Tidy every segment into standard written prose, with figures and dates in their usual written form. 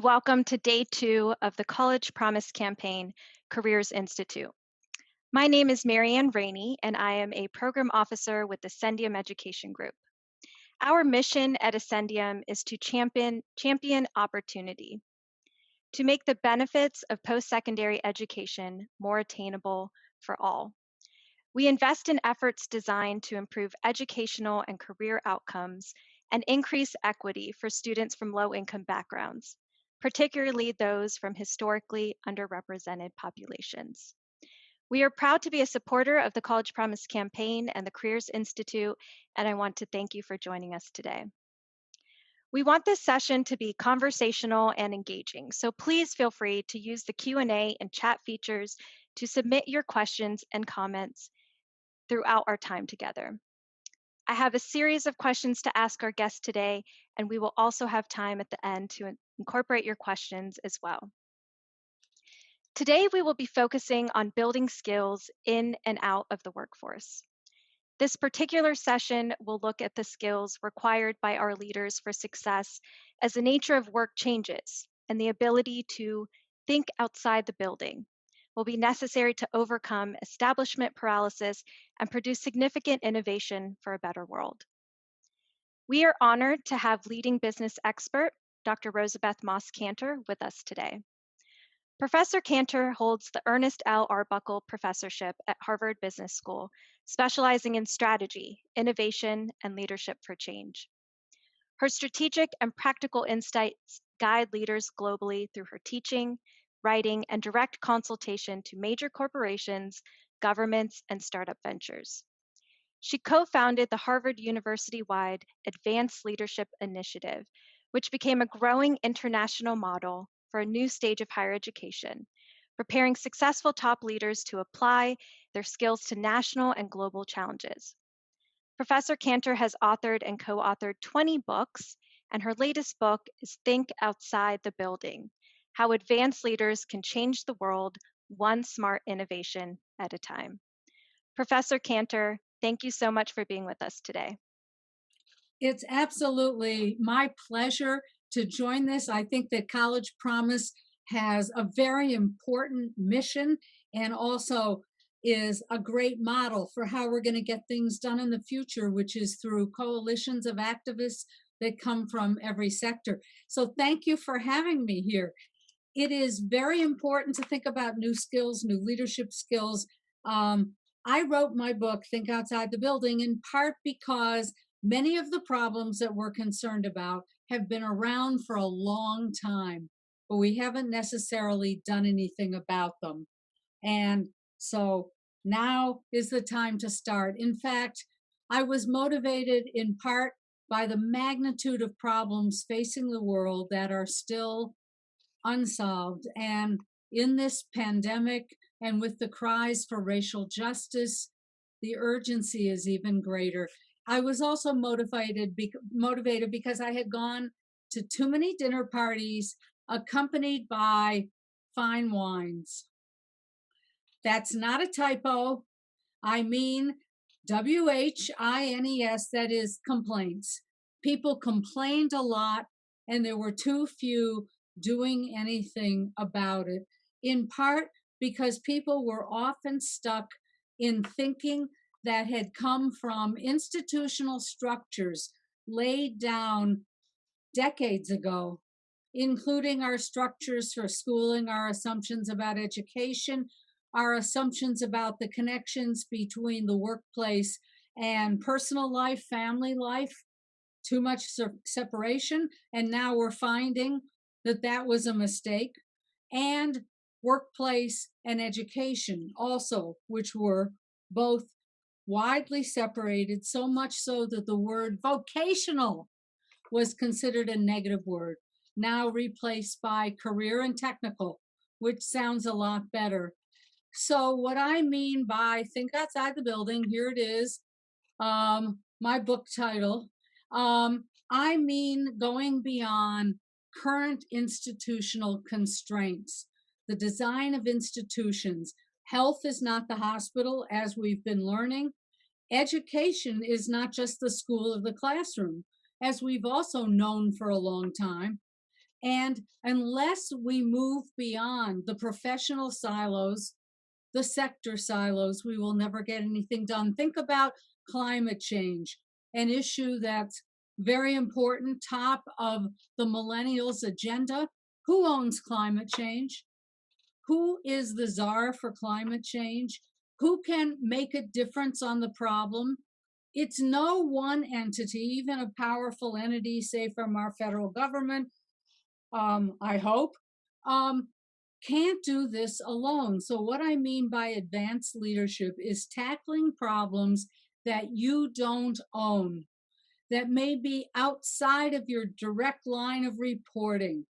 Welcome to day 2 of the College Promise Campaign Careers Institute. My name is Rainey, and I am a program officer with the Ascendium Education Group. Our mission at Ascendium is to champion opportunity, to make the benefits of post-secondary education more attainable for all. We invest in efforts designed to improve educational and career outcomes and increase equity for students from low-income backgrounds, particularly those from historically underrepresented populations. We are proud to be a supporter of the College Promise Campaign and the Careers Institute, and I want to thank you for joining us today. We want this session to be conversational and engaging, so please feel free to use the Q&A and chat features to submit your questions and comments throughout our time together. I have a series of questions to ask our guests today, and we will also have time at the end to incorporate your questions as well. Today, we will be focusing on building skills in and out of the workforce. This particular session will look at the skills required by our leaders for success as the nature of work changes and the ability to think outside the building will be necessary to overcome establishment paralysis and produce significant innovation for a better world. We are honored to have leading business expert, Dr. Rosabeth Cantor, with us today. Professor Cantor holds the Ernest L. Arbuckle Professorship at Harvard Business School, specializing in strategy, innovation, and leadership for change. Her strategic and practical insights guide leaders globally through her teaching, writing, and direct consultation to major corporations, governments, and startup ventures. She co-founded the Harvard University-wide Advanced Leadership Initiative, which became a growing international model for a new stage of higher education, preparing successful top leaders to apply their skills to national and global challenges. Professor Cantor has authored and co-authored 20 books, and her latest book is Think Outside the Building: How Advanced Leaders Can Change the World One Smart Innovation at a Time. Professor Cantor, thank you so much for being with us today. It's absolutely my pleasure to join this. I think that College Promise has a very important mission and also is a great model for how we're going to get things done in the future, which is through coalitions of activists that come from every sector. So thank you for having me here. It is very important to think about new skills, new leadership skills. I wrote my book, Think Outside the Building, in part because many of the problems that we're concerned about have been around for a long time, but we haven't necessarily done anything about them. And so now is the time to start. In fact, I was motivated in part by the magnitude of problems facing the world that are still unsolved. And in this pandemic, and with the cries for racial justice, the urgency is even greater. I was also motivated because I had gone to too many dinner parties accompanied by fine wines. That's not a typo. I mean WHINES, that is complaints. People complained a lot, and there were too few doing anything about it, in part because people were often stuck in thinking that had come from institutional structures laid down decades ago, including our structures for schooling, our assumptions about education, our assumptions about the connections between the workplace and personal life, family life, too much separation. And now we're finding that that was a mistake. And workplace and education also, which were both widely separated, so much so that the word vocational was considered a negative word, now replaced by career and technical, which sounds a lot better. So what I mean by Think Outside the Building, here it is, my book title. I mean going beyond current institutional constraints, the design of institutions. Health is not the hospital, as we've been learning. Education is not just the school or the classroom, as we've also known for a long time. And unless we move beyond the professional silos, the sector silos, we will never get anything done. Think about climate change, an issue that's very important, top of the millennials' agenda. Who owns climate change? Who is the czar for climate change? Who can make a difference on the problem? It's no one entity, even a powerful entity, say from our federal government, I hope, um, can't do this alone. So, what I mean by advanced leadership is tackling problems that you don't own, that may be outside of your direct line of reporting,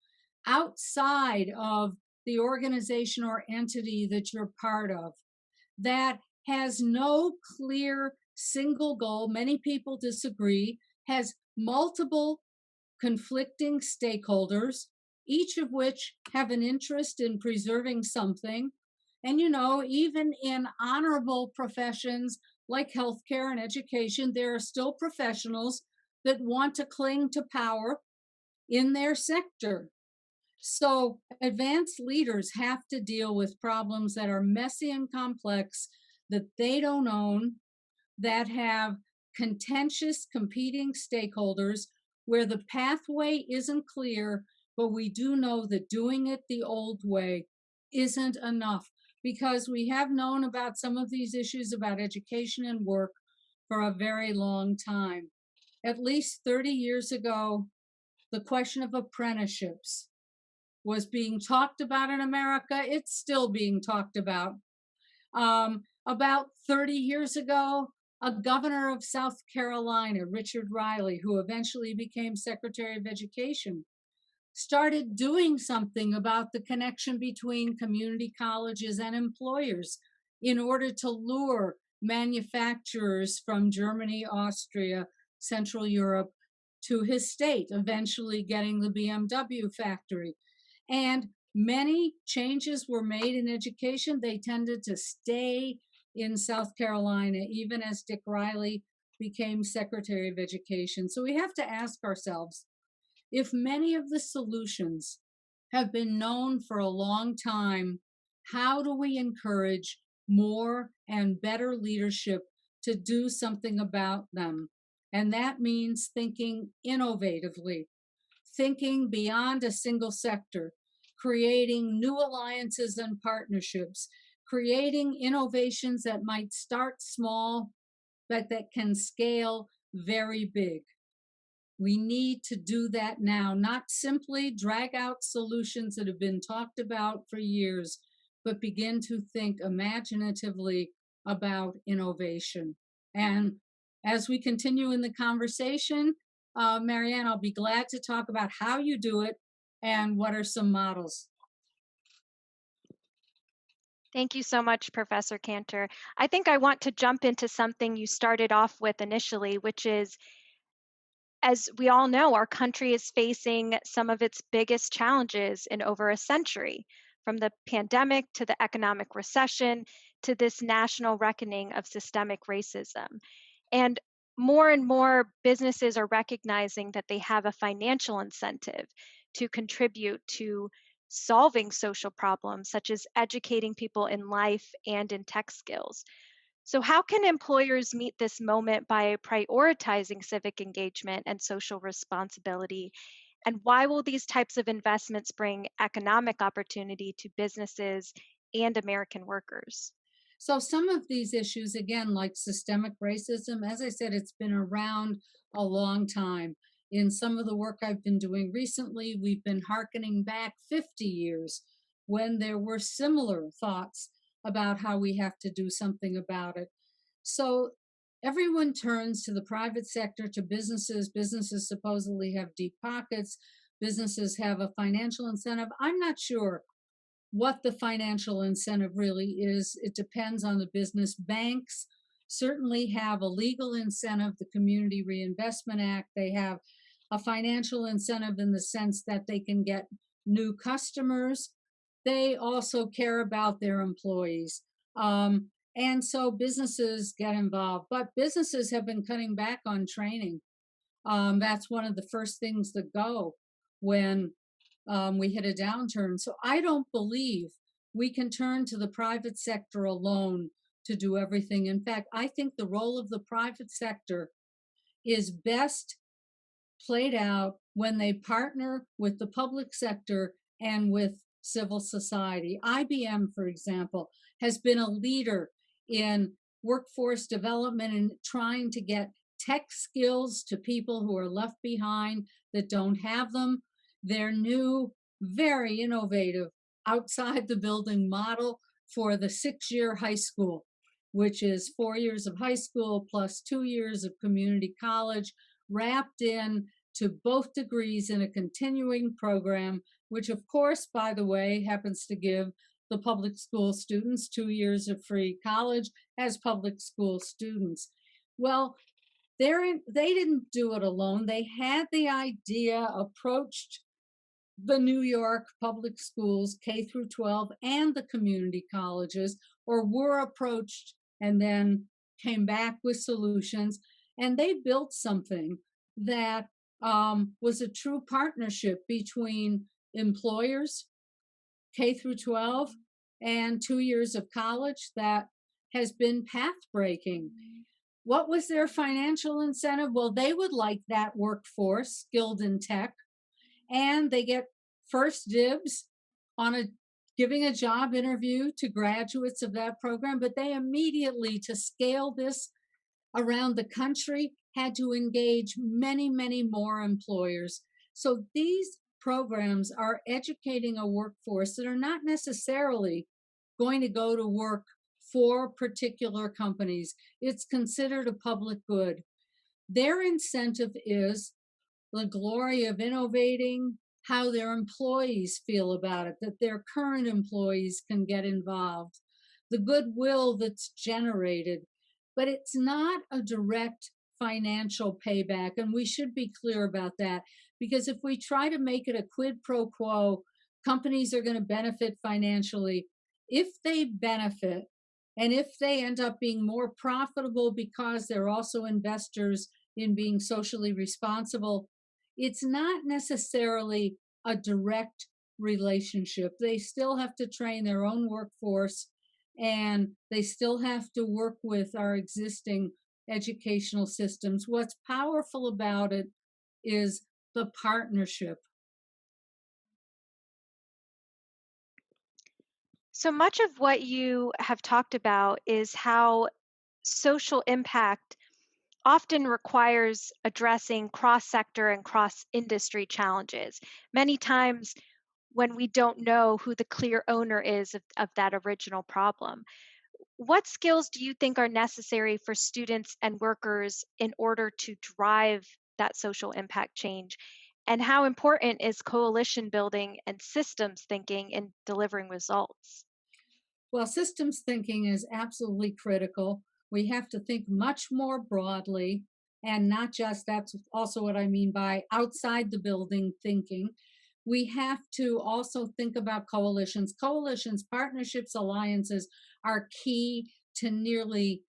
outside of the organization or entity that you're part of, that has no clear single goal. Many people disagree, has multiple conflicting stakeholders, each of which have an interest in preserving something. And, even in honorable professions like healthcare and education, there are still professionals that want to cling to power in their sector. So, advanced leaders have to deal with problems that are messy and complex, that they don't own, that have contentious competing stakeholders, where the pathway isn't clear, but we do know that doing it the old way isn't enough, because we have known about some of these issues about education and work for a very long time. At least 30 years ago, the question of apprenticeships was being talked about in America. It's still being talked about. About 30 years ago, a governor of South Carolina, Richard Riley, who eventually became Secretary of Education, started doing something about the connection between community colleges and employers in order to lure manufacturers from Germany, Austria, Central Europe to his state, eventually getting the BMW factory. And many changes were made in education. They tended to stay in South Carolina, even as Dick Riley became Secretary of Education. So we have to ask ourselves, if many of the solutions have been known for a long time, how do we encourage more and better leadership to do something about them? And that means thinking innovatively, thinking beyond a single sector, creating new alliances and partnerships, creating innovations that might start small, but that can scale very big. We need to do that now, not simply drag out solutions that have been talked about for years, but begin to think imaginatively about innovation. And as we continue in the conversation, Maryann, I'll be glad to talk about how you do it and what are some models. Thank you so much, Professor Cantor. I think I want to jump into something you started off with initially, which is, as we all know, our country is facing some of its biggest challenges in over a century, from the pandemic to the economic recession to this national reckoning of systemic racism. And more businesses are recognizing that they have a financial incentive to contribute to solving social problems, such as educating people in life and in tech skills. So, how can employers meet this moment by prioritizing civic engagement and social responsibility? And why will these types of investments bring economic opportunity to businesses and American workers? So, some of these issues, again, like systemic racism, as I said, it's been around a long time. In some of the work I've been doing recently, we've been hearkening back 50 years when there were similar thoughts about how we have to do something about it. So, everyone turns to the private sector, to businesses. Businesses supposedly have deep pockets, businesses have a financial incentive. I'm not sure what the financial incentive really is. It depends on the business. Banks certainly have a legal incentive, the Community Reinvestment Act. They have a financial incentive in the sense that they can get new customers. They also care about their employees. And so businesses get involved, but businesses have been cutting back on training. That's one of the first things that go when we hit a downturn. So I don't believe we can turn to the private sector alone to do everything. In fact, I think the role of the private sector is best played out when they partner with the public sector and with civil society. IBM, for example, has been a leader in workforce development and trying to get tech skills to people who are left behind that don't have them. Their new, very innovative outside the building model for the 6-year high school, which is 4 years of high school plus 2 years of community college, wrapped in to both degrees in a continuing program, which of course, by the way, happens to give the public school students 2 years of free college as public school students. Well, they didn't do it alone. They had the idea, approached the New York public schools, K through 12, and the community colleges, or were approached and then came back with solutions. And they built something that was a true partnership between employers, K through 12, and 2 years of college that has been path breaking. What was their financial incentive? Well, they would like that workforce skilled in tech, and they get first dibs on giving a job interview to graduates of that program, but they immediately, to scale this around the country, had to engage many, many more employers. So these programs are educating a workforce that are not necessarily going to go to work for particular companies. It's considered a public good. Their incentive is the glory of innovating, how their employees feel about it, that their current employees can get involved, the goodwill that's generated. But it's not a direct financial payback, and we should be clear about that, because if we try to make it a quid pro quo, companies are going to benefit financially. If they benefit, and if they end up being more profitable because they're also investors in being socially responsible, it's not necessarily a direct relationship. They still have to train their own workforce, and they still have to work with our existing educational systems. What's powerful about it is the partnership. So much of what you have talked about is how social impact often requires addressing cross-sector and cross-industry challenges. Many times when we don't know who the clear owner is of that original problem. What skills do you think are necessary for students and workers in order to drive that social impact change? And how important is coalition building and systems thinking in delivering results? Well, systems thinking is absolutely critical. We have to think much more broadly, and not just, that's also what I mean by outside the building thinking. We have to also think about coalitions. Coalitions, partnerships, alliances are key to nearly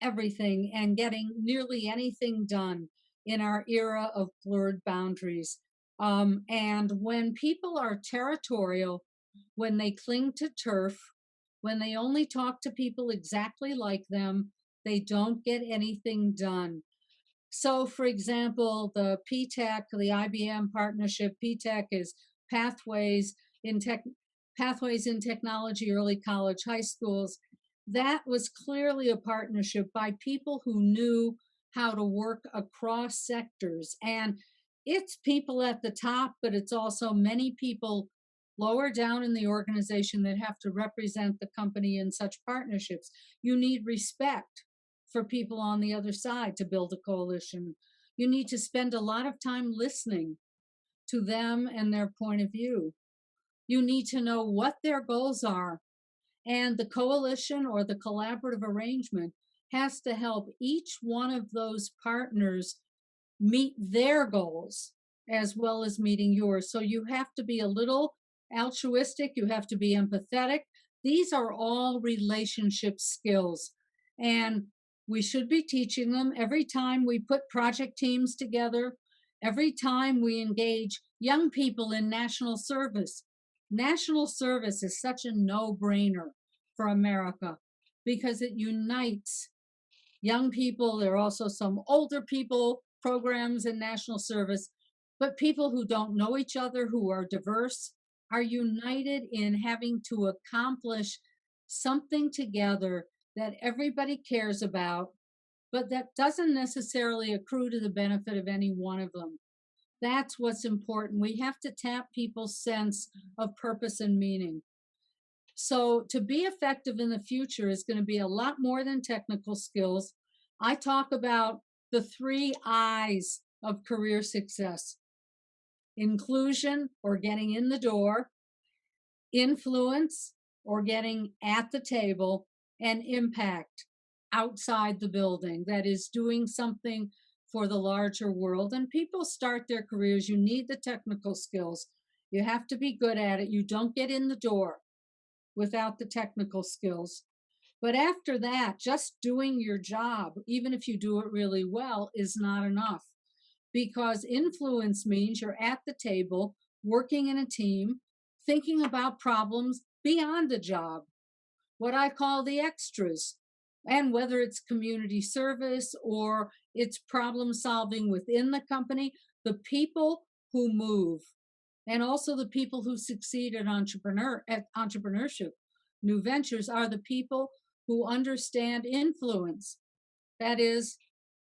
everything and getting nearly anything done in our era of blurred boundaries. And when people are territorial, when they cling to turf, when they only talk to people exactly like them, they don't get anything done. So, for example, the PTech, the IBM partnership, PTech is pathways in tech, pathways in technology, early college, high schools. That was clearly a partnership by people who knew how to work across sectors. And it's people at the top, but it's also many people lower down in the organization that have to represent the company in such partnerships. You need respect for people on the other side to build a coalition. You need to spend a lot of time listening to them and their point of view. You need to know what their goals are. And the coalition or the collaborative arrangement has to help each one of those partners meet their goals as well as meeting yours. So you have to be a little altruistic, you have to be empathetic. These are all relationship skills. And we should be teaching them every time we put project teams together, Every time we engage young people in national service is such a no-brainer for America because it unites young people. There are also some older people programs in national service, but people who don't know each other, who are diverse, are united in having to accomplish something together that everybody cares about, but that doesn't necessarily accrue to the benefit of any one of them. That's what's important. We have to tap people's sense of purpose and meaning. So to be effective in the future is going to be a lot more than technical skills. I talk about the 3 I's of career success: inclusion, or getting in the door; influence, or getting at the table; and impact, outside the building, that is doing something for the larger world. And people start their careers, you need the technical skills. You have to be good at it. You don't get in the door without the technical skills. But after that, just doing your job, even if you do it really well, is not enough, because influence means you're at the table, working in a team, thinking about problems beyond the job, what I call the extras. And whether it's community service or it's problem solving within the company, the people who move, and also the people who succeed at entrepreneurship, new ventures, are the people who understand influence. That is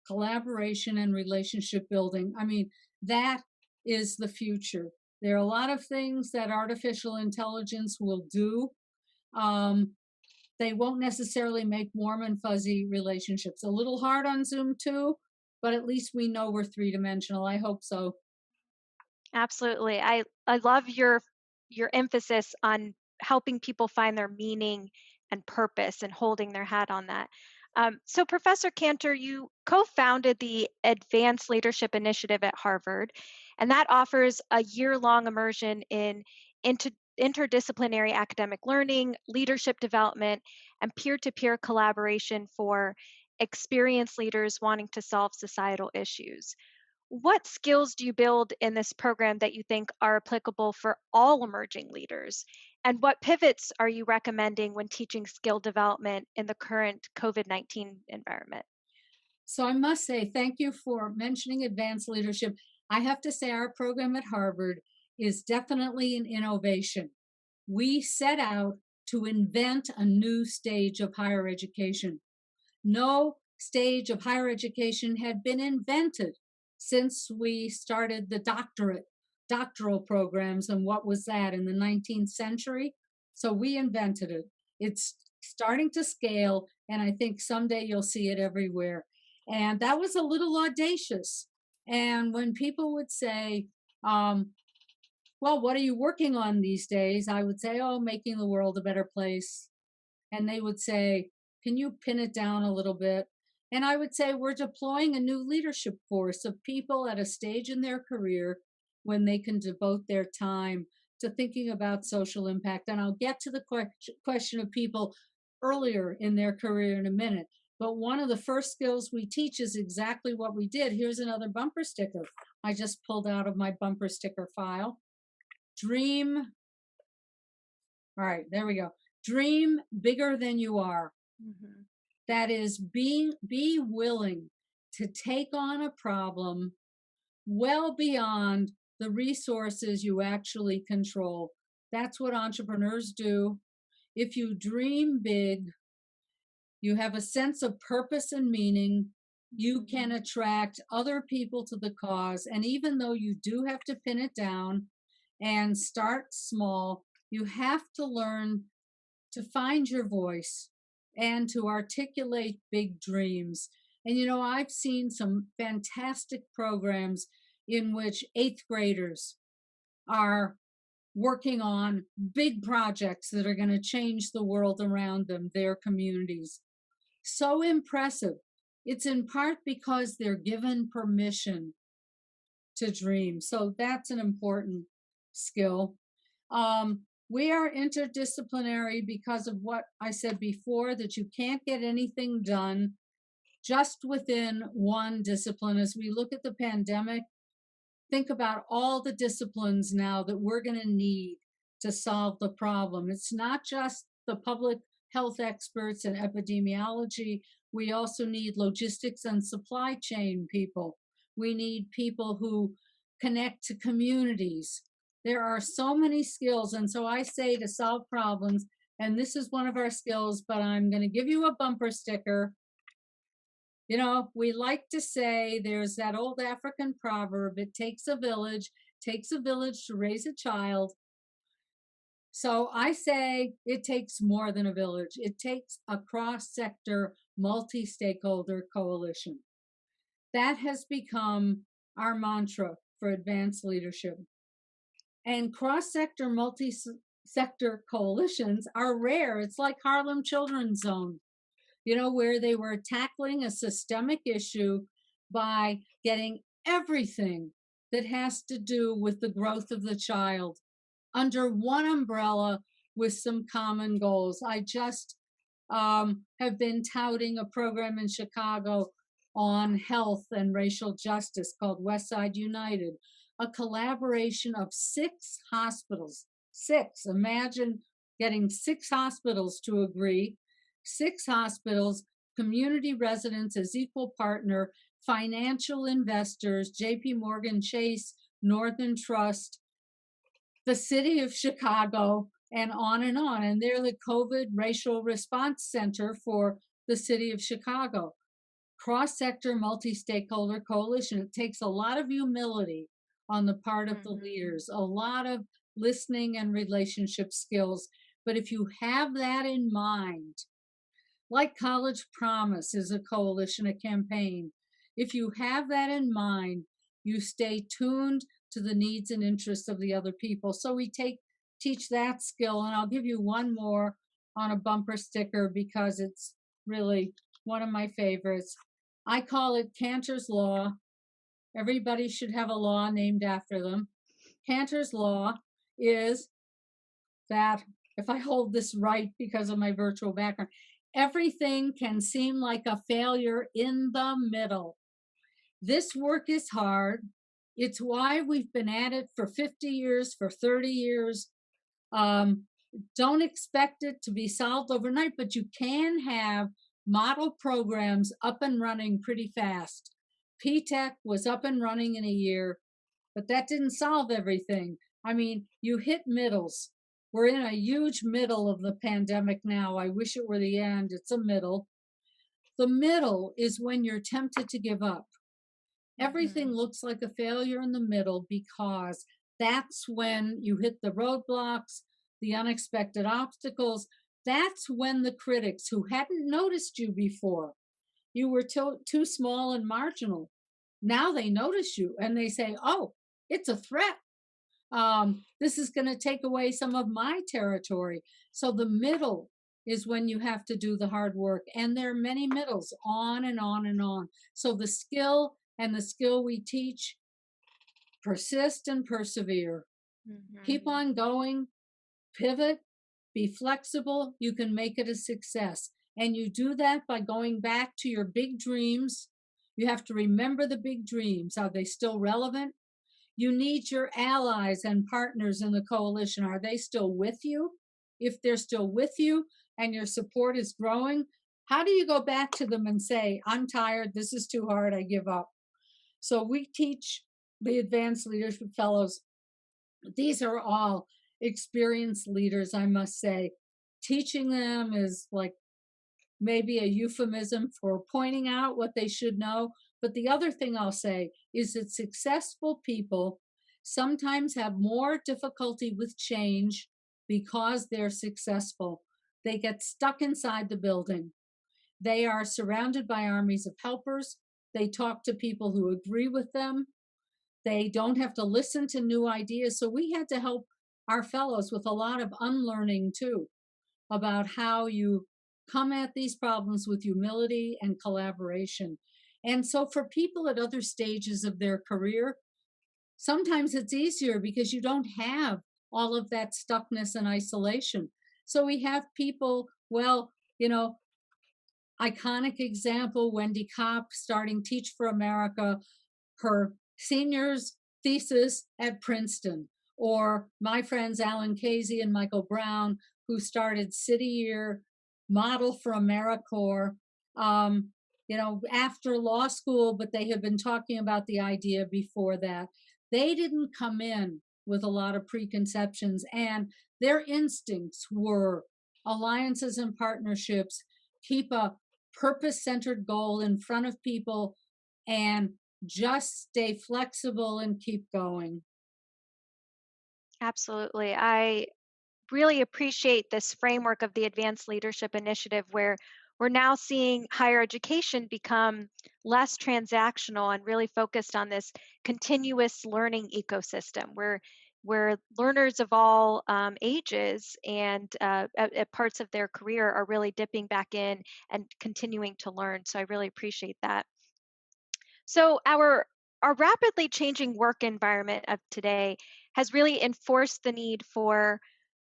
collaboration and relationship building. I mean, that is the future. There are a lot of things that artificial intelligence will do. They won't necessarily make warm and fuzzy relationships. A little hard on Zoom too, but at least we know we're 3-dimensional. I hope so. Absolutely. I love your emphasis on helping people find their meaning and purpose and holding their hat on that. So, Professor Cantor, you co-founded the Advanced Leadership Initiative at Harvard, and that offers a year-long immersion in inter- interdisciplinary academic learning, leadership development, and peer-to-peer collaboration for experienced leaders wanting to solve societal issues. What skills do you build in this program that you think are applicable for all emerging leaders? And what pivots are you recommending when teaching skill development in the current COVID-19 environment? So I must say, thank you for mentioning advanced leadership. I have to say, our program at Harvard is definitely an innovation. We set out to invent a new stage of higher education. No stage of higher education had been invented since we started the doctoral programs. And what was that, in the 19th century? So we invented it. It's starting to scale, and I think someday you'll see it everywhere. And that was a little audacious. And when people would say, well, what are you working on these days? I would say, oh, making the world a better place. And they would say, can you pin it down a little bit? And I would say, we're deploying a new leadership force of people at a stage in their career when they can devote their time to thinking about social impact. And I'll get to the question of people earlier in their career in a minute. But one of the first skills we teach is exactly what we did. Here's another bumper sticker I just pulled out of my bumper sticker file. Dream. All right, there we go. Dream bigger than you are. Mm-hmm. That is, be willing to take on a problem well beyond the resources you actually control. That's what entrepreneurs do. If you dream big, you have a sense of purpose and meaning, you can attract other people to the cause. And even though you do have to pin it down and start small, you have to learn to find your voice and to articulate big dreams. And I've seen some fantastic programs in which 8th graders are working on big projects that are going to change the world around them, their communities. So impressive. It's in part because they're given permission to dream. So that's an important skill. We are interdisciplinary because of what I said before, that you can't get anything done just within one discipline. As we look at the pandemic, think about all the disciplines now that we're going to need to solve the problem. It's not just the public health experts and epidemiology. We also need logistics and supply chain people. We need people who connect to communities. There are so many skills. And so I say to solve problems, and this is one of our skills, but I'm going to give you a bumper sticker. You know, we like to say there's that old African proverb, it takes a village to raise a child. So I say it takes more than a village. It takes a cross-sector, multi-stakeholder coalition. That has become our mantra for advanced leadership. And cross-sector, multi-sector coalitions are rare. It's like Harlem Children's Zone, you know, where they were tackling a systemic issue by getting everything that has to do with the growth of the child under one umbrella with some common goals. I just have been touting a program in Chicago on health and racial justice called Westside United, a collaboration of 6 hospitals. 6. Imagine getting 6 hospitals to agree. 6 hospitals, community residents as equal partner, financial investors, Jpmorgan Chase, Northern Trust, the city of Chicago, and on and on. And they're the COVID Racial Response Center for the city of Chicago. Cross-sector, multi-stakeholder coalition. It takes a lot of humility on the part of the leaders, a lot of listening and relationship skills. But if you have that in mind, like College Promise is a coalition, a campaign, if you have that in mind, you stay tuned to the needs and interests of the other people. So we teach that skill, and I'll give you one more on a bumper sticker because it's really one of my favorites. I call it Cantor's Law. Everybody should have a law named after them. Cantor's Law is that, if I hold this right because of my virtual background, everything can seem like a failure in the middle. This work is hard. It's why we've been at it for 50 years, for 30 years. Don't expect it to be solved overnight, but you can have model programs up and running pretty fast. P-TECH was up and running in a year, but that didn't solve everything. I mean, you hit middles. We're in a huge middle of the pandemic now. I wish it were the end. It's a middle. The middle is when you're tempted to give up. Everything looks like a failure in the middle because that's when you hit the roadblocks, the unexpected obstacles. That's when the critics who hadn't noticed you before, you were too small and marginal. Now they notice you and they say, oh, it's a threat. This is going to take away some of my territory. So the middle is when you have to do the hard work. And there are many middles, on and on and on. So the skill we teach, persist and persevere. Keep on going, pivot, be flexible. You can make it a success. And you do that by going back to your big dreams. You have to remember the big dreams. Are they still relevant? You need your allies and partners in the coalition. Are they still with you? If they're still with you and your support is growing, how do you go back to them and say, I'm tired, this is too hard, I give up? So we teach the Advanced Leadership Fellows. These are all experienced leaders, I must say. Teaching them is like maybe a euphemism for pointing out what they should know. But the other thing I'll say is that successful people sometimes have more difficulty with change because they're successful. They get stuck inside the building. They are surrounded by armies of helpers. They talk to people who agree with them. They don't have to listen to new ideas. So we had to help our fellows with a lot of unlearning too, about how you come at these problems with humility and collaboration. And so for people at other stages of their career, sometimes it's easier because you don't have all of that stuckness and isolation. So we have people, well, you know, iconic example, Wendy Kopp starting Teach for America. Her seniors thesis at Princeton, or my friends Alan Casey and Michael Brown, who started City Year, Model for AmeriCorps, after law school, but they had been talking about the idea before that. They didn't come in with a lot of preconceptions, and their instincts were alliances and partnerships, keep a purpose centered goal in front of people, and just stay flexible and keep going. Absolutely. I really appreciate this framework of the Advanced Leadership Initiative where we're now seeing higher education become less transactional and really focused on this continuous learning ecosystem where learners of all ages and at parts of their career are really dipping back in and continuing to learn. So I really appreciate that. So our rapidly changing work environment of today has really enforced the need for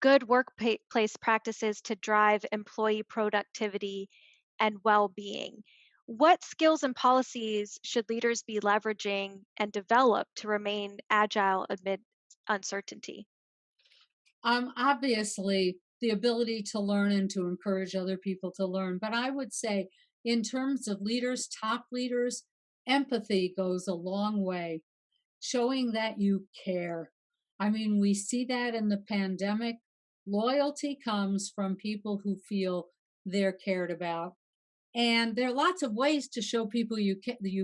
good workplace practices to drive employee productivity and well-being. What skills and policies should leaders be leveraging and develop to remain agile amid uncertainty? Obviously, the ability to learn and to encourage other people to learn. But I would say, in terms of leaders, top leaders, empathy goes a long way, showing that you care. I mean, we see that in the pandemic. Loyalty comes from people who feel they're cared about. And there are lots of ways to show people you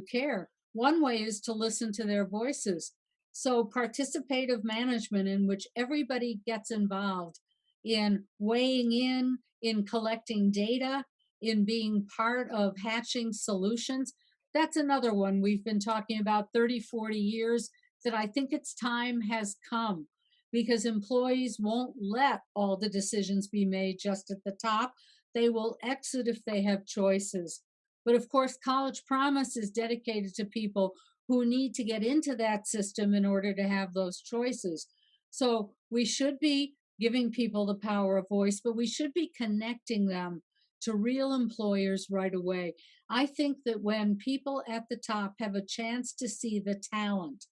care. One way is to listen to their voices. So, participative management, in which everybody gets involved in weighing in collecting data, in being part of hatching solutions. That's another one we've been talking about 30, 40 years that I think its time has come, because employees won't let all the decisions be made just at the top. They will exit if they have choices. But of course, College Promise is dedicated to people who need to get into that system in order to have those choices. So we should be giving people the power of voice, but we should be connecting them to real employers right away. I think that when people at the top have a chance to see the talent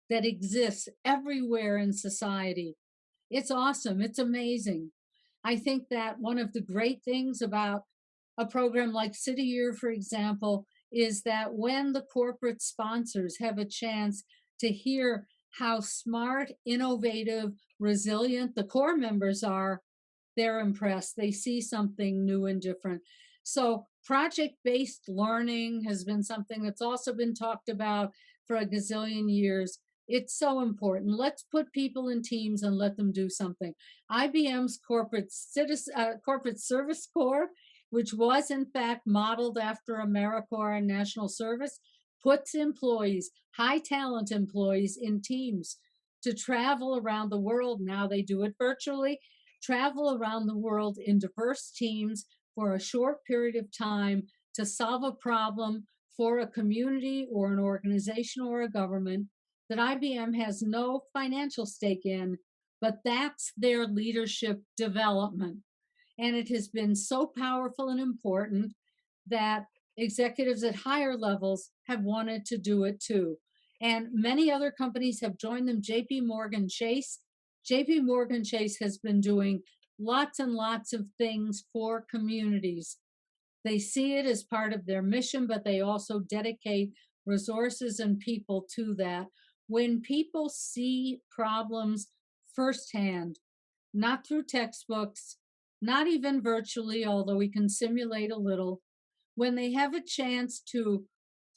that exists everywhere in society, it's awesome. It's amazing. I think that one of the great things about a program like City Year, for example, is that when the corporate sponsors have a chance to hear how smart, innovative, resilient the core members are, they're impressed. They see something new and different. So, project based learning has been something that's also been talked about for a gazillion years. It's so important. Let's put people in teams and let them do something. IBM's corporate service corps, which was in fact modeled after AmeriCorps and National Service, puts employees, high talent employees, in teams to travel around the world. Now they do it virtually, travel around the world in diverse teams for a short period of time to solve a problem for a community or an organization or a government that IBM has no financial stake in, but that's their leadership development. And it has been so powerful and important that executives at higher levels have wanted to do it too. And many other companies have joined them. Jpmorgan Chase. Jpmorgan Chase has been doing lots and lots of things for communities. They see it as part of their mission, but they also dedicate resources and people to that. When people see problems firsthand, not through textbooks, not even virtually, although we can simulate a little, when they have a chance to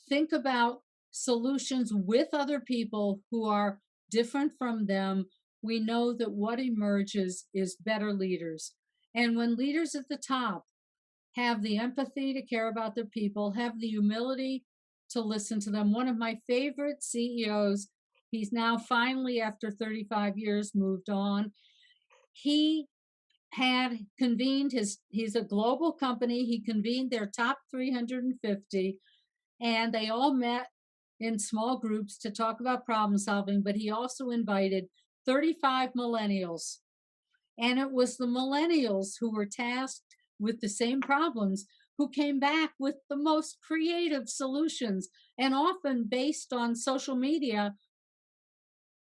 think about solutions with other people who are different from them, we know that what emerges is better leaders. And when leaders at the top have the empathy to care about their people, have the humility to listen to them. One of my favorite CEOs, he's now finally, after 35 years, moved on. He had convened he's a global company. He convened their top 350, and they all met in small groups to talk about problem solving, but he also invited 35 millennials. And it was the millennials who were tasked with the same problems who came back with the most creative solutions, and often based on social media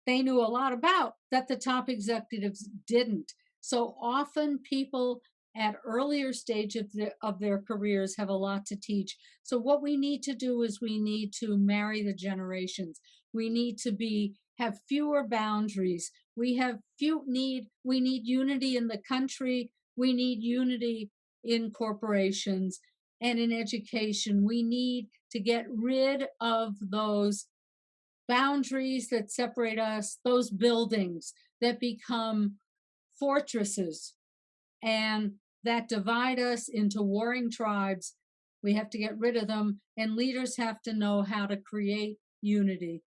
they knew a lot about that the top executives didn't. So often people at earlier stage of their careers have a lot to teach. So what we need to do is we need to marry the generations. We need to have fewer boundaries. We need unity in the country. We need unity in corporations and in education. We need to get rid of those boundaries that separate us, those buildings that become fortresses and that divide us into warring tribes. We have to get rid of them, and leaders have to know how to create unity.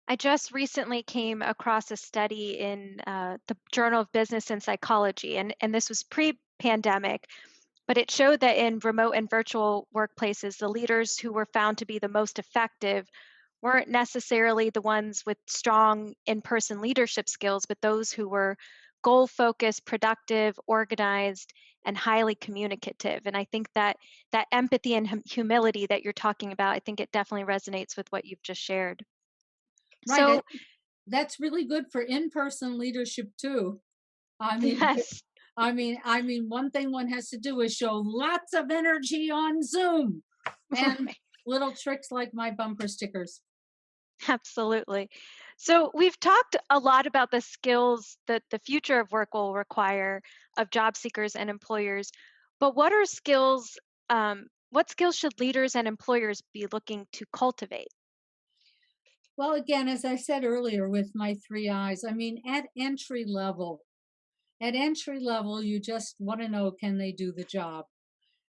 I just recently came across a study in the Journal of Business and Psychology, and this was pre-pandemic, but it showed that in remote and virtual workplaces, the leaders who were found to be the most effective weren't necessarily the ones with strong in-person leadership skills, but those who were goal-focused, productive, organized, and highly communicative. And I think that that empathy and humility that you're talking about, I think it definitely resonates with what you've just shared. Right. So, That's really good for in-person leadership too. I mean, yes, one thing one has to do is show lots of energy on Zoom and right, little tricks like my bumper stickers. absolutely. So, we've talked a lot about the skills that the future of work will require of job seekers and employers, but what skills should leaders and employers be looking to cultivate? Well, again, as I said earlier with my three eyes, at entry level, you just want to know, can they do the job?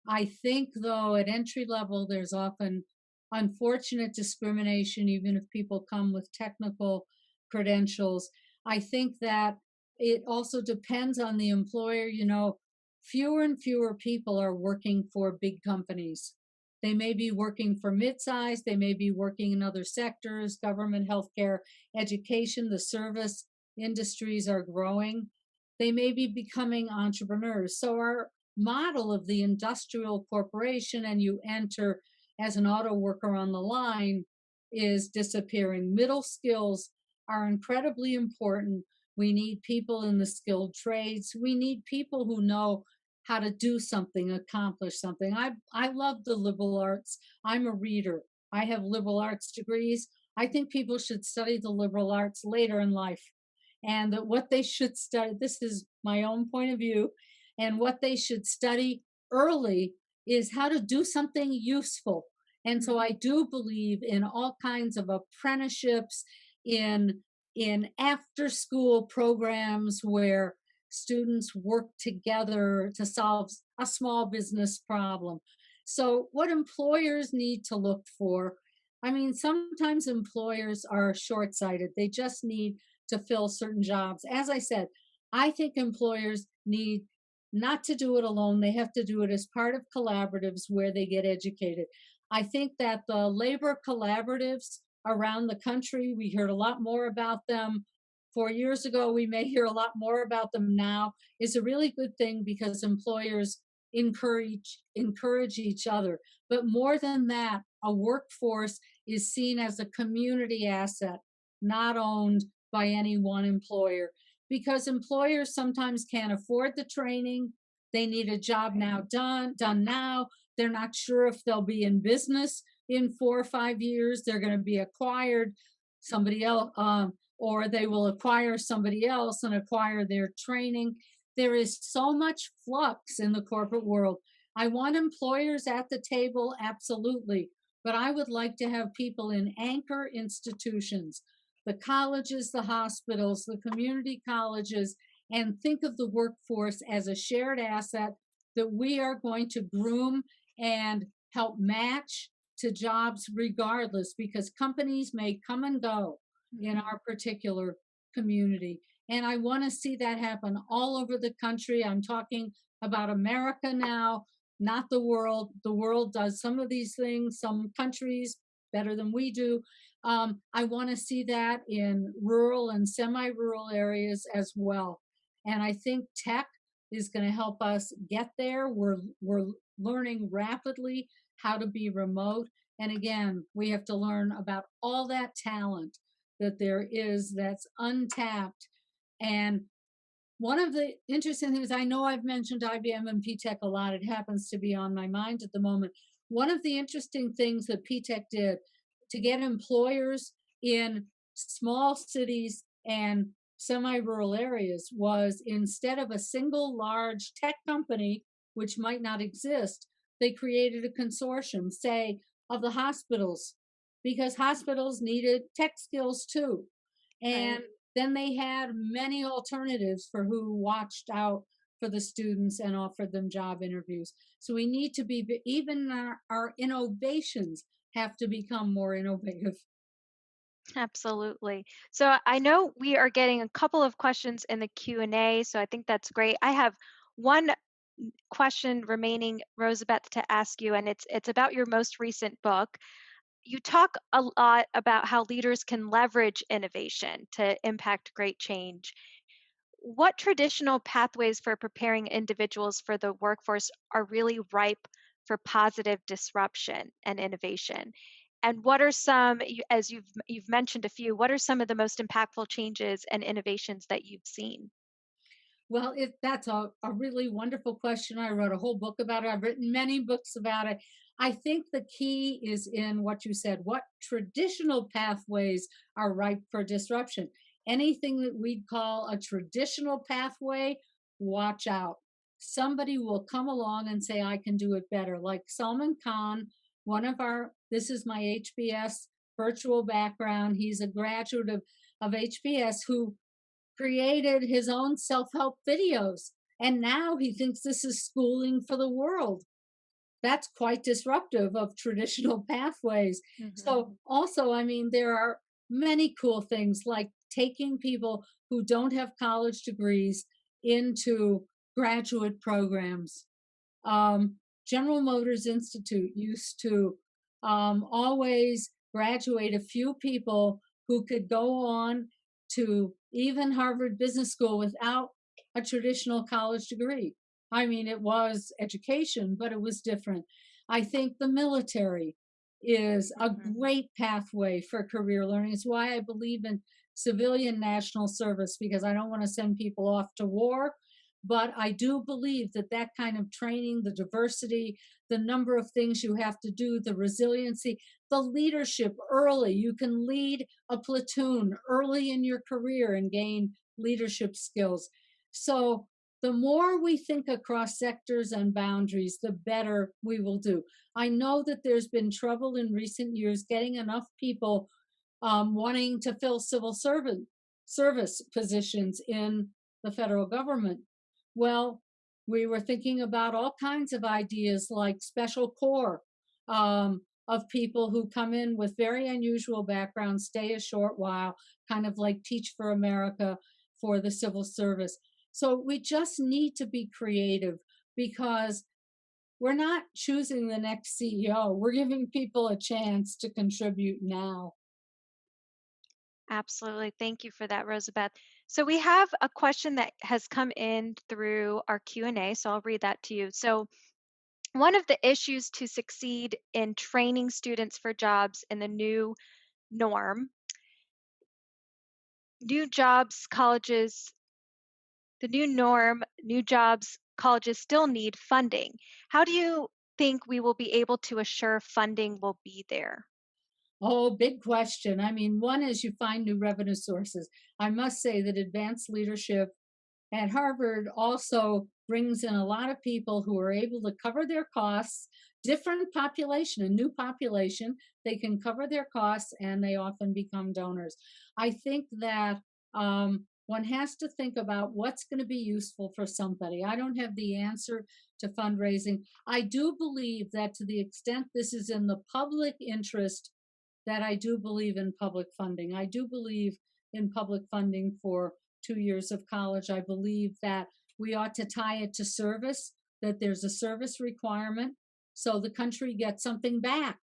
I think, though, at entry level, there's often unfortunate discrimination, even if people come with technical credentials. I think that it also depends on the employer. Fewer and fewer people are working for big companies. They may be working for mid-size, they may be working in other sectors, government, healthcare, education, the service industries are growing. They may be becoming entrepreneurs. So our model of the industrial corporation and you enter as an auto worker on the line is disappearing. Middle skills are incredibly important. We need people in the skilled trades. We need people who know how to do something, accomplish something. I love the liberal arts. I'm a reader. I have liberal arts degrees. I think people should study the liberal arts later in life. And that what they should study, this is my own point of view, and what they should study early is how to do something useful. And so I do believe in all kinds of apprenticeships, in after school programs where students work together to solve a small business problem. So what employers need to look for, sometimes employers are short-sighted. They just need to fill certain jobs. As I said, I think employers need not to do it alone. They have to do it as part of collaboratives where they get educated. I think that the labor collaboratives around the country, we heard a lot more about them 4 years ago. We may hear a lot more about them now. Is a really good thing because employers encourage each other. But more than that, a workforce is seen as a community asset, not owned by any one employer, because employers sometimes can't afford the training. They need a job now done now. They're not sure if they'll be in business in 4 or 5 years. They're going to be acquired somebody else, or they will acquire somebody else and acquire their training. There is so much flux in the corporate world. I want employers at the table, absolutely, but I would like to have people in anchor institutions, the colleges, the hospitals, the community colleges, and think of the workforce as a shared asset that we are going to groom and help match to jobs regardless, because companies may come and go in our particular community. And I want to see that happen all over the country. I'm talking about America now, not the world. The world does some of these things, some countries better than we do. I want to see that in rural and semi-rural areas as well. And I think tech is going to help us get there. We're learning rapidly how to be remote. And again, we have to learn about all that talent that there is that's untapped. And one of the interesting things, I know I've mentioned IBM and PTech a lot. It happens to be on my mind at the moment. One of the interesting things that PTech did to get employers in small cities and semi-rural areas was, instead of a single large tech company, which might not exist, they created a consortium, say, of the hospitals, because hospitals needed tech skills too. Right. And then they had many alternatives for who watched out for the students and offered them job interviews. So we need to be, even our innovations have to become more innovative. Absolutely. So I know we are getting a couple of questions in the Q&A, so I think that's great. I have one question remaining, Rosabeth, to ask you, and it's about your most recent book. You talk a lot about how leaders can leverage innovation to impact great change. What traditional pathways for preparing individuals for the workforce are really ripe for positive disruption and innovation? And what are some, as you've mentioned a few, what are some of the most impactful changes and innovations that you've seen? Well, that's a really wonderful question. I wrote a whole book about it. I've written many books about it. I think the key is in what you said. What traditional pathways are ripe for disruption? Anything that we'd call a traditional pathway, watch out. Somebody will come along and say, I can do it better. Like Salman Khan, this is my HBS virtual background. He's a graduate of HBS who created his own self-help videos, and now he thinks this is schooling for the world. That's quite disruptive of traditional pathways. Hmm. So also, I mean, there are many cool things like taking people who don't have college degrees into graduate programs. um, General Motors Institute used to always graduate a few people who could go on to even Harvard Business School without a traditional college degree. I mean, it was education, but it was different. I think the military is a Hmm. great pathway for career learning. It's why I believe in civilian national service, because I don't want to send people off to war, but I do believe that that kind of training, the diversity, the number of things you have to do, the resiliency, the leadership early. You can lead a platoon early in your career and gain leadership skills. So the more we think across sectors and boundaries, the better we will do. I know that there's been trouble in recent years getting enough people wanting to fill civil service positions in the federal government. Well, we were thinking about all kinds of ideas like special corps, of people who come in with very unusual backgrounds, stay a short while, kind of like Teach for America for the civil service. So we just need to be creative, because we're not choosing the next CEO. We're giving people a chance to contribute now. Absolutely. Thank you for that, Rosabeth. So we have a question that has come in through our Q&A, so I'll read that to you. So one of the issues to succeed in training students for jobs in the norm, new jobs, colleges, the new norm, new jobs, colleges still need funding. How do you think we will be able to assure funding will be there? Oh, big question. I mean, one is you find new revenue sources. I must say that advanced leadership at Harvard also brings in a lot of people who are able to cover their costs, different population, a new population. They can cover their costs and they often become donors. I think that one has to think about what's going to be useful for somebody. I don't have the answer to fundraising. I do believe that to the extent this is in the public interest, that I do believe in public funding. I do believe in public funding for 2 years of college. I believe that we ought to tie it to service, that there's a service requirement so the country gets something back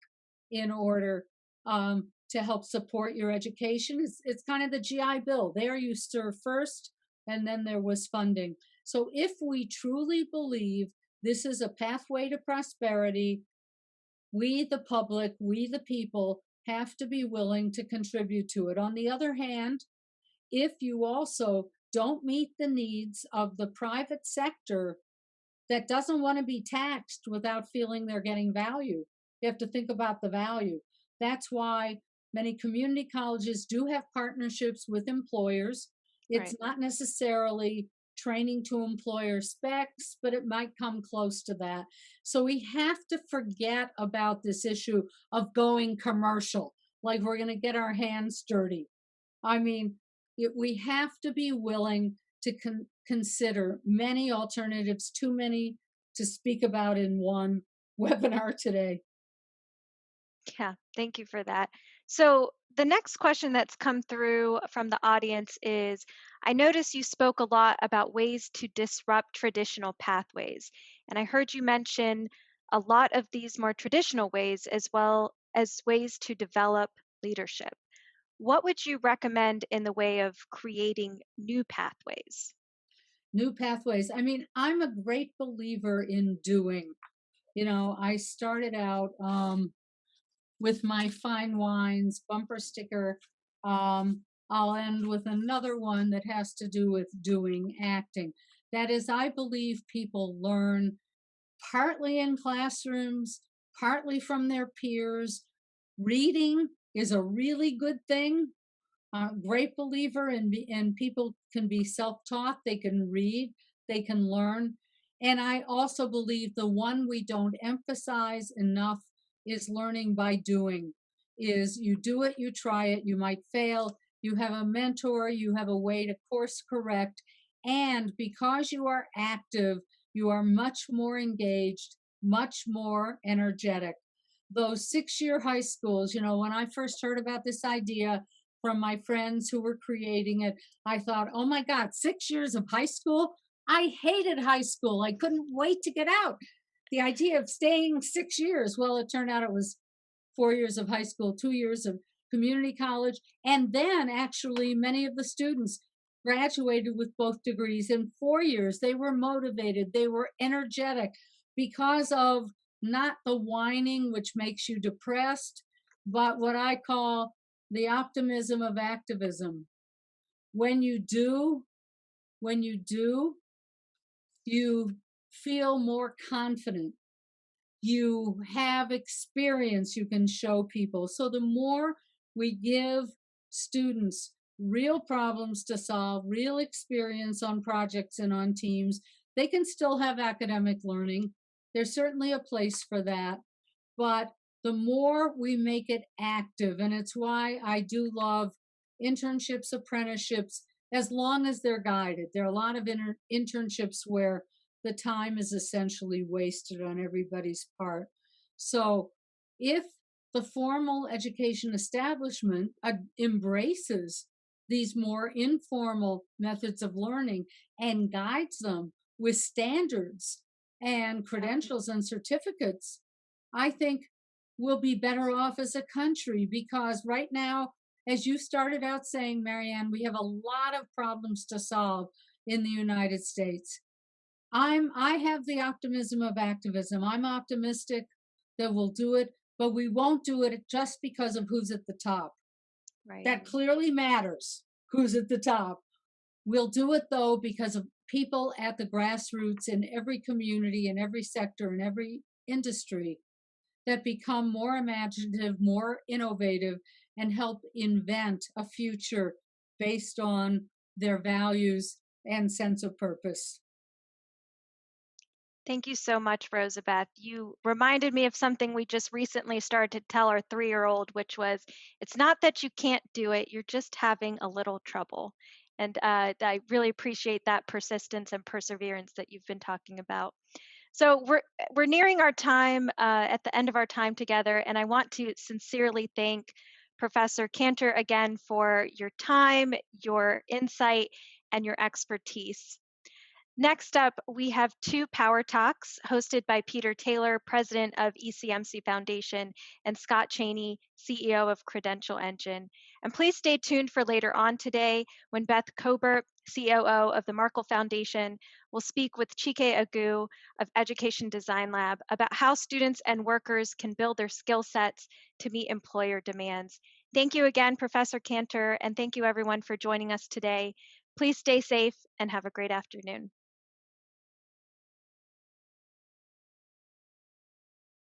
in order to help support your education. It's kind of the GI Bill. There you serve first, and then there was funding. So if we truly believe this is a pathway to prosperity, we, the public, we, the people, have to be willing to contribute to it. On the other hand, if you also don't meet the needs of the private sector that doesn't want to be taxed without feeling they're getting value, you have to think about the value. That's why many community colleges do have partnerships with employers. It's Right. not necessarily training to employer specs, but it might come close to that. So we have to forget about this issue of going commercial, like we're going to get our hands dirty. I mean, we have to be willing to consider many alternatives, too many to speak about in one webinar today. Yeah, thank you for that. So the next question that's come through from the audience is, I noticed you spoke a lot about ways to disrupt traditional pathways. And I heard you mention a lot of these more traditional ways as well as ways to develop leadership. What would you recommend in the way of creating new pathways? New pathways. I mean, I'm a great believer in doing. I started out with my fine wines bumper sticker. I'll end with another one that has to do with doing acting. That is, I believe people learn partly in classrooms, partly from their peers. Reading is a really good thing. Great believer in people can be self-taught, they can read, they can learn. And I also believe the one we don't emphasize enough is learning by doing. Is you do it, you try it, you might fail, you have a mentor, you have a way to course correct, and because you are active, you are much more engaged, much more energetic. Those 6-year high schools, when I first heard about this idea from my friends who were creating it, I thought, oh my God, 6 years of high school? I hated high school. I couldn't wait to get out. The idea of staying 6 years, well, it turned out it was 4 years of high school, 2 years of community college. And then actually, many of the students graduated with both degrees in 4 years. They were motivated, they were energetic because of not the whining, which makes you depressed, but what I call the optimism of activism. When you do, when you do, you feel more confident. You have experience you can show people. So the more we give students real problems to solve, real experience on projects and on teams, they can still have academic learning. There's certainly a place for that. But the more we make it active, and it's why I do love internships, apprenticeships, as long as they're guided. There are a lot of internships where the time is essentially wasted on everybody's part. So if the formal education establishment embraces these more informal methods of learning and guides them with standards and credentials and certificates, I think we'll be better off as a country because right now, as you started out saying, Maryann, we have a lot of problems to solve in the United States. I have the optimism of activism. I'm optimistic that we'll do it, but we won't do it just because of who's at the top. Right. That clearly matters, who's at the top. We'll do it though because of people at the grassroots in every community, in every sector, in every industry that become more imaginative, more innovative, and help invent a future based on their values and sense of purpose. Thank you so much, Rosabeth. You reminded me of something we just recently started to tell our 3-year-old, which was, it's not that you can't do it, you're just having a little trouble. And I really appreciate that persistence and perseverance that you've been talking about. So we're nearing our time at the end of our time together, and I want to sincerely thank Professor Cantor again for your time, your insight, and your expertise. Next up, we have 2 Power Talks hosted by Peter Taylor, President of ECMC Foundation, and Scott Cheney, CEO of Credential Engine. And please stay tuned for later on today when Beth Kober, COO of the Markle Foundation, will speak with Chike Agu of Education Design Lab about how students and workers can build their skill sets to meet employer demands. Thank you again, Professor Cantor, and thank you everyone for joining us today. Please stay safe and have a great afternoon.